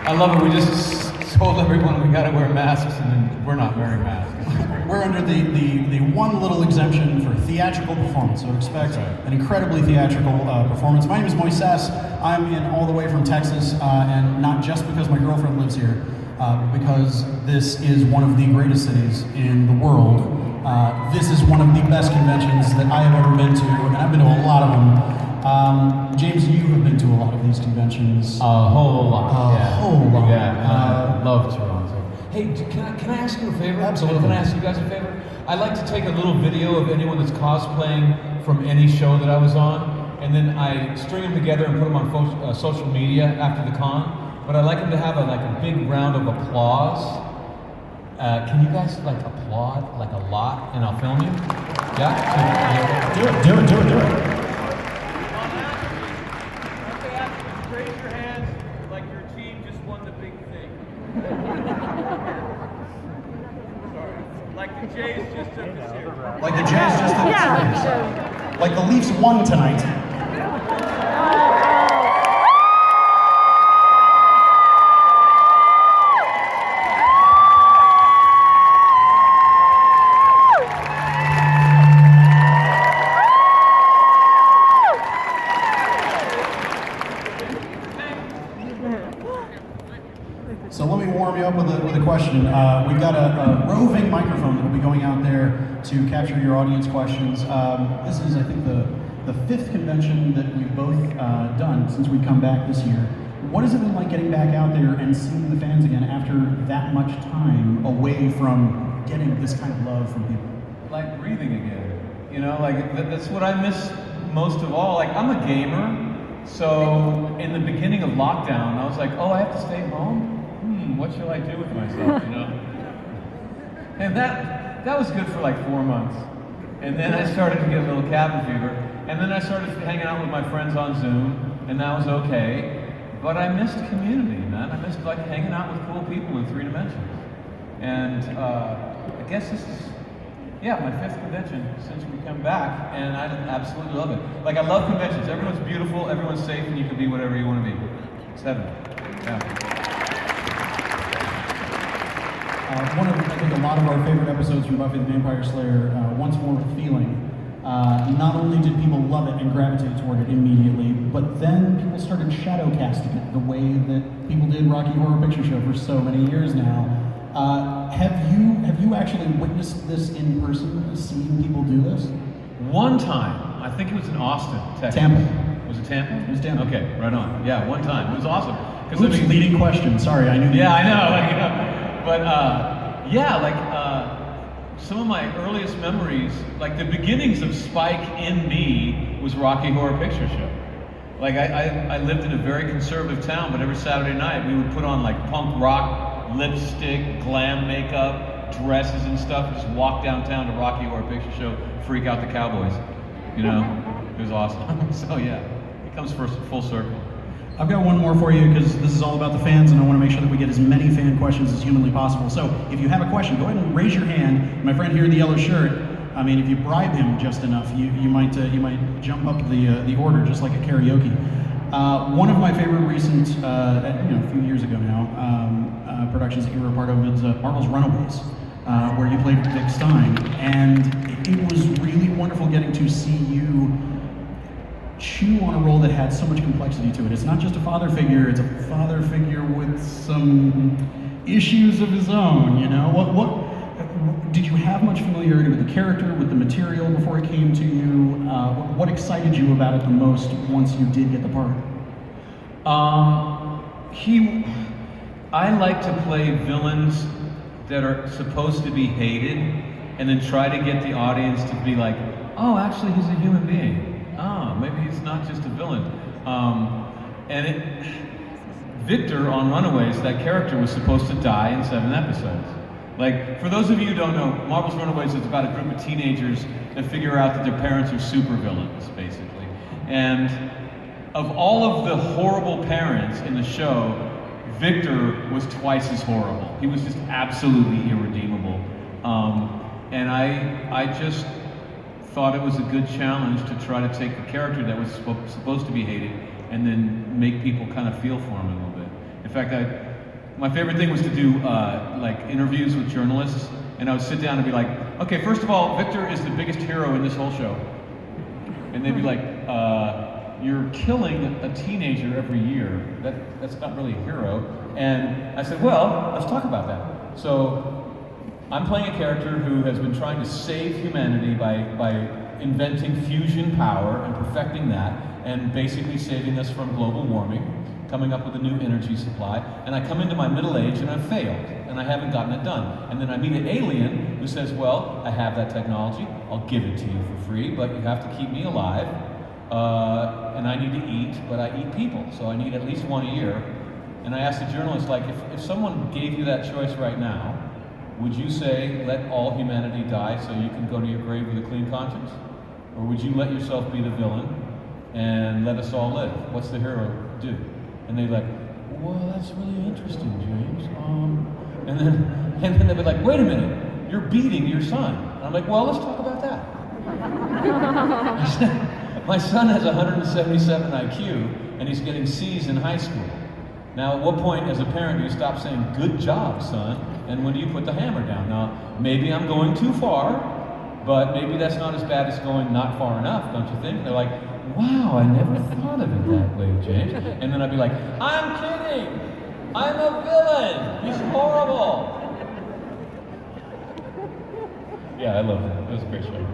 I love it. We just told everyone we gotta wear masks, and then we're not wearing masks. We're under the one little exemption for theatrical performance, so expect an incredibly theatrical performance. My name is Moises. I'm in all the way from Texas, and not just because my girlfriend lives here, because this is one of the greatest cities in the world. This is one of the best conventions that I have ever been to, and I've been to a lot of them. James, you have been to a lot of these conventions. A whole lot. A whole lot. Yeah, I love Toronto. Hey, can I ask you a favor? Absolutely. Can I ask you guys a favor? I'd like to take a little video of anyone that's cosplaying from any show that I was on, and then I string them together and put them on social media after the con. But I'd like them to have a big round of applause. Can you guys applaud like a lot, and I'll film you? Yeah? Do it. Raise your hands like your team just won the big thing. Sorry. Like the Jays just took the series. Like the Jazz just did. Yeah. Like the Leafs won tonight. So let me warm you up with a question. We've got a roving microphone that will be going out there to capture your audience questions. This is, I think, the fifth convention that we've both done since we've come back this year. What has it been like getting back out there and seeing the fans again after that much time away from getting this kind of love from people? Like breathing again. You know, that's what I miss most of all. Like, I'm a gamer, so in the beginning of lockdown, I was like, oh, I have to stay home? What shall I do with myself, you know? And that was good for like 4 months. And then I started to get a little cabin fever. And then I started hanging out with my friends on Zoom, and that was okay. But I missed community, man. I missed hanging out with cool people in 3 dimensions. And I guess this is, my 5th convention since we come back, and I absolutely love it. I love conventions. Everyone's beautiful, everyone's safe, and you can be whatever you want to be. It's heaven. Yeah. One of, I think, a lot of our favorite episodes from Buffy the Vampire Slayer, Once More with Feeling. Not only did people love it and gravitate toward it immediately, but then people started shadow casting it the way that people did Rocky Horror Picture Show for so many years now. Have you actually witnessed this in person, seen people do this? One time, I think it was in Austin, Texas. Tampa. Was it Tampa? It was Tampa. Okay, right on. Yeah, one time. It was awesome. Oops, leading question. Sorry, I knew. Yeah, I know. But some of my earliest memories, the beginnings of Spike in me was Rocky Horror Picture Show. I lived in a very conservative town, but every Saturday night we would put on punk rock, lipstick, glam makeup, dresses and stuff, and just walk downtown to Rocky Horror Picture Show, freak out the cowboys. You know, it was awesome. So yeah, it comes full circle. I've got one more for you because this is all about the fans, and I want to make sure that we get as many fan questions as humanly possible. So if you have a question, go ahead and raise your hand. My friend here in the yellow shirt, I mean, if you bribe him just enough, you might jump up the order just like a karaoke. One of my favorite recent, a few years ago now, productions that you were a part of is Marvel's Runaways, where you played Vic Stein, and it was really wonderful getting to see you chew on a role that had so much complexity to it. It's not just a father figure, it's a father figure with some issues of his own, you know? What did you have much familiarity with the character, with the material before it came to you? What excited you about it the most once you did get the part? I like to play villains that are supposed to be hated, and then try to get the audience to be like, oh, actually he's a human being. Maybe he's not just a villain. Victor on Runaways, that character was supposed to die in 7 episodes. For those of you who don't know, Marvel's Runaways is about a group of teenagers that figure out that their parents are supervillains, basically. And of all of the horrible parents in the show, Victor was twice as horrible. He was just absolutely irredeemable. And I just thought it was a good challenge to try to take a character that was supposed to be hated and then make people kind of feel for him a little bit. In fact, My favorite thing was to do like interviews with journalists, and I would sit down and be like, okay, first of all, Victor is the biggest hero in this whole show. And they'd be like, you're killing a teenager every year. That's not really a hero. And I said, well, let's talk about that. So I'm playing a character who has been trying to save humanity by inventing fusion power and perfecting that, and basically saving us from global warming, coming up with a new energy supply. And I come into my middle age and I've failed, and I haven't gotten it done. And then I meet an alien who says, well, I have that technology, I'll give it to you for free, but you have to keep me alive. And I need to eat, but I eat people, so I need at least one a year. And I asked the journalist, like, if someone gave you that choice right now, would you say, let all humanity die so you can go to your grave with a clean conscience? Or would you let yourself be the villain and let us all live? What's the hero do? And they're like, well, that's really interesting, James. And then they'd be like, wait a minute, you're beating your son. And I'm like, well, let's talk about that. My son has 177 IQ, and he's getting C's in high school. Now, at what point, as a parent, do you stop saying, good job, son, and when do you put the hammer down? Now, maybe I'm going too far, but maybe that's not as bad as going not far enough, don't you think? They're like, wow, I never thought of it that way, James. And then I'd be like, I'm kidding! I'm a villain! He's horrible! Yeah, I love that. It was a great show.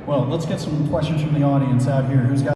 Well, let's get some questions from the audience out here. Who's got